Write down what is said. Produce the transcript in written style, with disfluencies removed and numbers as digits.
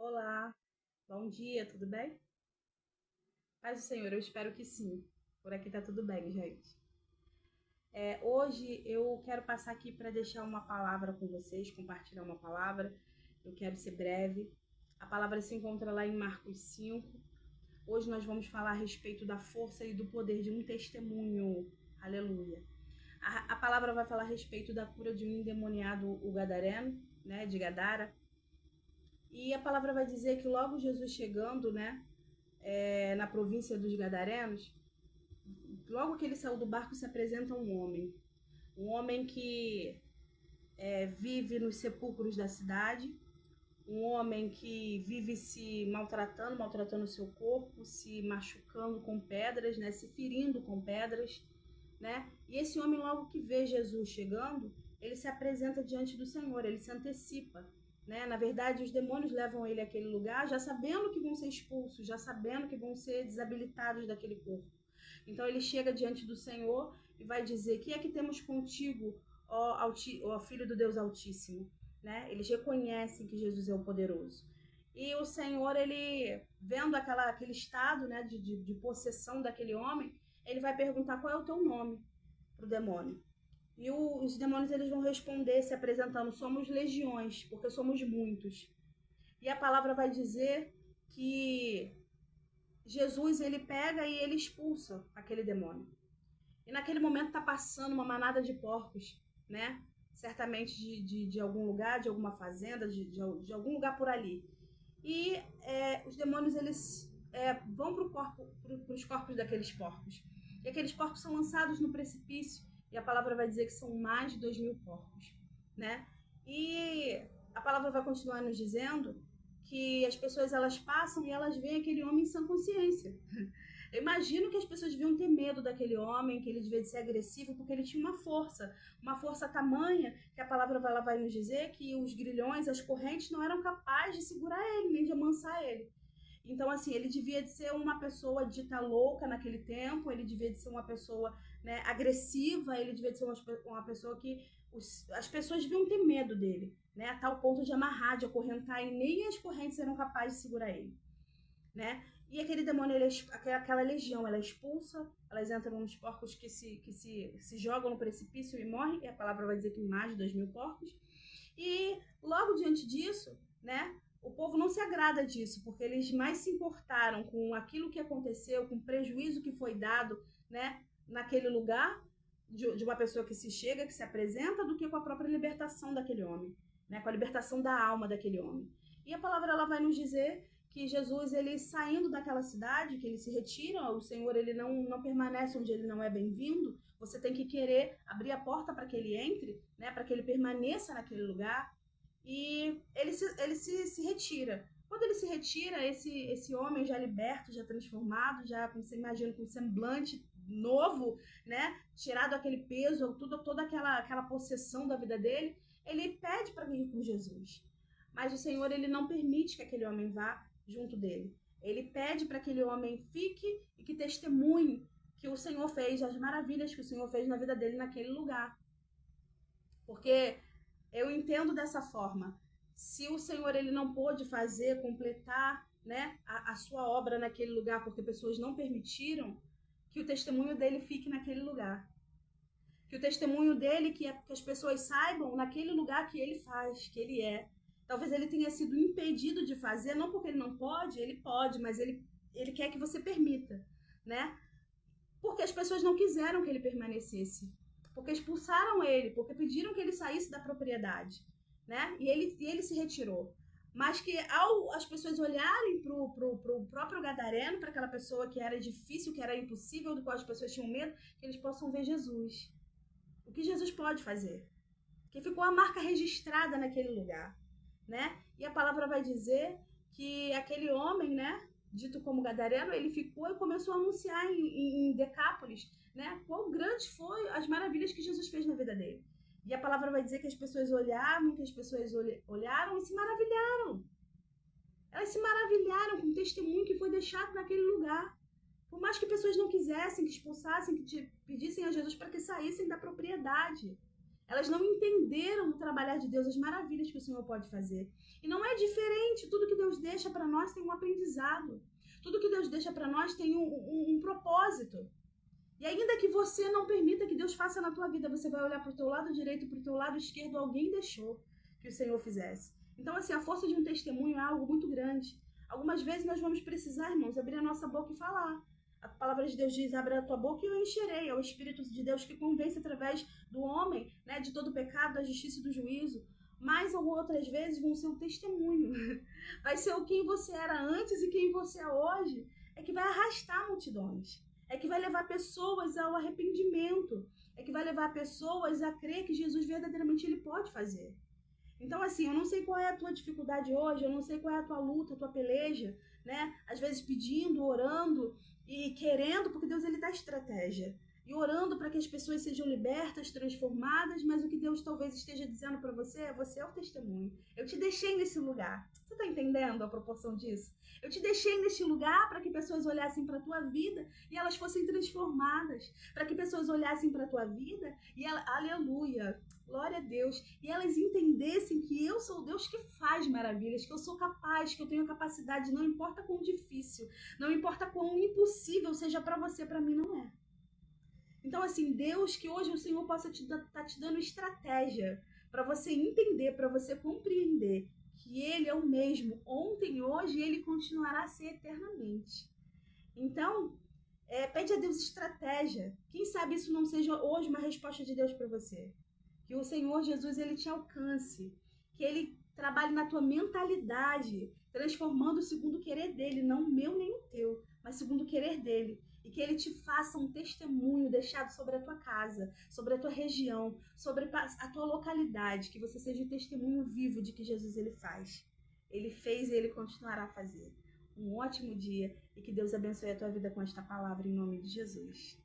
Olá, bom dia, tudo bem? Paz do Senhor, eu espero que sim. Por aqui tá tudo bem, gente. Hoje eu quero passar aqui para deixar uma palavra com vocês, compartilhar uma palavra. Eu quero ser breve. A palavra se encontra lá em Marcos 5. Hoje nós vamos falar a respeito da força e do poder de um testemunho. Aleluia. A palavra vai falar a respeito da cura de um endemoniado, o Gadareno, né, de Gadara. E a palavra vai dizer que logo Jesus chegando, né, na província dos Gadarenos, logo que ele saiu do barco se apresenta um homem que vive nos sepulcros da cidade, um homem que vive se maltratando o seu corpo, se machucando com pedras, né, se ferindo com pedras, né? E esse homem logo que vê Jesus chegando, ele se apresenta diante do Senhor, ele se antecipa, né? Na verdade, os demônios levam ele àquele lugar já sabendo que vão ser expulsos, já sabendo que vão ser desabilitados daquele corpo. Então ele chega diante do Senhor e vai dizer: "Que é que temos contigo, ó Filho do Deus Altíssimo?", né? Eles reconhecem que Jesus é o poderoso. E o Senhor, ele vendo aquele estado, né, de possessão daquele homem, ele vai perguntar: "Qual é o teu nome?", para o demônio. E os demônios eles vão responder se apresentando: "Somos legiões, porque somos muitos". E a palavra vai dizer que Jesus ele pega e ele expulsa aquele demônio. E naquele momento está passando uma manada de porcos, né? Certamente de algum lugar, de alguma fazenda, de algum lugar por ali. E os demônios eles vão para os corpos daqueles porcos. E aqueles porcos são lançados no precipício. E a palavra vai dizer que são mais de 2.000 porcos, né? E a palavra vai continuar nos dizendo que as pessoas elas passam e elas veem aquele homem em sã consciência. Eu imagino que as pessoas deviam ter medo daquele homem, que ele devia ser agressivo, porque ele tinha uma força tamanha, que a palavra ela vai nos dizer que os grilhões, as correntes não eram capazes de segurar ele, nem de amansar ele. Então, assim, ele devia de ser uma pessoa dita louca naquele tempo, ele devia de ser uma pessoa, né, agressiva, ele devia de ser uma pessoa que as pessoas deviam ter medo dele, né, a tal ponto de amarrar, de acorrentar, e nem as correntes eram capazes de segurar ele, né? E aquele demônio, aquela legião, ela é expulsa, elas entram nos porcos que se jogam no precipício e morrem, e a palavra vai dizer que mais de 2.000 porcos. E logo diante disso, né, o povo não se agrada disso, porque eles mais se importaram com aquilo que aconteceu, com o prejuízo que foi dado, né, naquele lugar, de uma pessoa que se chega, que se apresenta, do que com a própria libertação daquele homem, né, com a libertação da alma daquele homem. E a palavra ela vai nos dizer que Jesus, ele saindo daquela cidade, que ele se retira, o Senhor ele não permanece onde ele não é bem-vindo, você tem que querer abrir a porta para que ele entre, né, para que ele permaneça naquele lugar, e ele se retira. Quando ele se retira, esse homem já liberto, já transformado, já, como você imagina, com um semblante novo, né, tirado aquele peso, toda aquela possessão da vida dele, ele pede para vir com Jesus. Mas o Senhor ele não permite que aquele homem vá junto dele. Ele pede para que aquele homem fique e que testemunhe que o Senhor fez, as maravilhas que o Senhor fez na vida dele naquele lugar. Porque eu entendo dessa forma. Se o Senhor ele não pôde fazer, completar, né, a sua obra naquele lugar porque pessoas não permitiram, que o testemunho dele fique naquele lugar. Que o testemunho dele, que as pessoas saibam naquele lugar que ele faz, que ele é. Talvez ele tenha sido impedido de fazer, não porque ele pode, mas ele quer que você permita, né? Porque as pessoas não quiseram que ele permanecesse, porque expulsaram ele, porque pediram que ele saísse da propriedade, né? E ele se retirou. Mas que ao as pessoas olharem pro próprio Gadareno, para aquela pessoa que era difícil, que era impossível, do qual as pessoas tinham medo, que eles possam ver Jesus. O que Jesus pode fazer? Que ficou a marca registrada naquele lugar, né? E a palavra vai dizer que aquele homem, né, dito como gadareno, ele ficou e começou a anunciar em Decápolis, né, quão grandes foram as maravilhas que Jesus fez na vida dele. E a palavra vai dizer que as pessoas olharam, que as pessoas olharam e se maravilharam. Elas se maravilharam com o testemunho que foi deixado naquele lugar. Por mais que pessoas não quisessem, que expulsassem, que pedissem a Jesus para que saíssem da propriedade. Elas não entenderam o trabalhar de Deus, as maravilhas que o Senhor pode fazer. E não é diferente, tudo que Deus deixa para nós tem um aprendizado. Tudo que Deus deixa para nós tem um propósito. E ainda que você não permita que Deus faça na tua vida, você vai olhar para o teu lado direito e para o teu lado esquerdo, alguém deixou que o Senhor fizesse. Então, assim, a força de um testemunho é algo muito grande. Algumas vezes nós vamos precisar, irmãos, abrir a nossa boca e falar. A palavra de Deus diz, abre a tua boca e eu encherei. É o Espírito de Deus que convence através do homem, né, de todo o pecado, da justiça e do juízo. Mas outras vezes vão ser o testemunho. Vai ser o quem você era antes e quem você é hoje. É que vai arrastar multidões. É que vai levar pessoas ao arrependimento. É que vai levar pessoas a crer que Jesus verdadeiramente ele pode fazer. Então, assim, eu não sei qual é a tua dificuldade hoje, eu não sei qual é a tua luta, a tua peleja, né? Às vezes pedindo, orando e querendo, porque Deus ele dá estratégia. E orando para que as pessoas sejam libertas, transformadas, mas o que Deus talvez esteja dizendo para você é o testemunho. Eu te deixei nesse lugar. Você está entendendo a proporção disso? Eu te deixei neste lugar para que pessoas olhassem para a tua vida e elas fossem transformadas. Para que pessoas olhassem para a tua vida e aleluia, glória a Deus. E elas entendessem que eu sou o Deus que faz maravilhas, que eu sou capaz, que eu tenho a capacidade, não importa quão difícil, não importa quão impossível seja para você, para mim não é. Então, assim, Deus, que hoje o Senhor possa tá te dando estratégia para você entender, para você compreender que Ele é o mesmo ontem, hoje e Ele continuará a ser eternamente. Então, pede a Deus estratégia. Quem sabe isso não seja hoje uma resposta de Deus para você. Que o Senhor Jesus, Ele te alcance. Que Ele trabalhe na tua mentalidade, transformando segundo o querer dEle, não o meu nem o teu, mas segundo o querer dEle. E que Ele te faça um testemunho deixado sobre a tua casa, sobre a tua região, sobre a tua localidade, que você seja o testemunho vivo de que Jesus Ele faz. Ele fez e Ele continuará a fazer. Um ótimo dia e que Deus abençoe a tua vida com esta palavra em nome de Jesus.